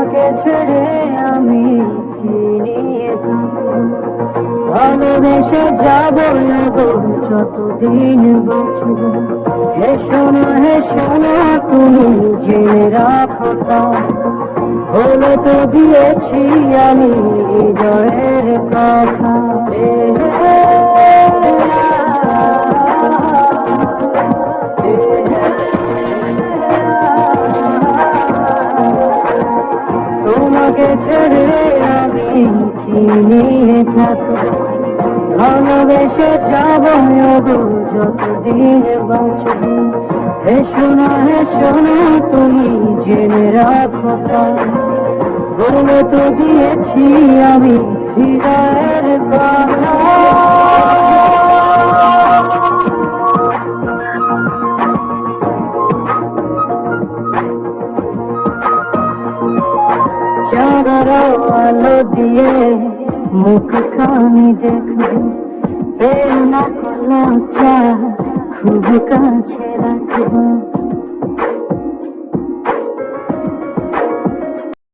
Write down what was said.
তোমাকে ছেড়ে আমি কি নিয়ে থাকবো? ভালোবেসে যাবো গো যতদিন বাঁচব। হে শোনো তুমি জেনে রাখো তা, বলে তো দিয়েছি আমি হৃদয়ের কথা। তোমাকে ছেড়ে আমি কি নিয়ে থাকবো? ভালোবেসে যাবো গো যতদিন বাঁচব। হে শোনো তুমি জেনে রাখো তা, বলে তো দিয়েছি আমি হৃদয়ের কথা। চাঁদের আলো দিয়ে মুখখানি দেখবো, প্রেম না করলেও চা খুব কাছে রাখবো।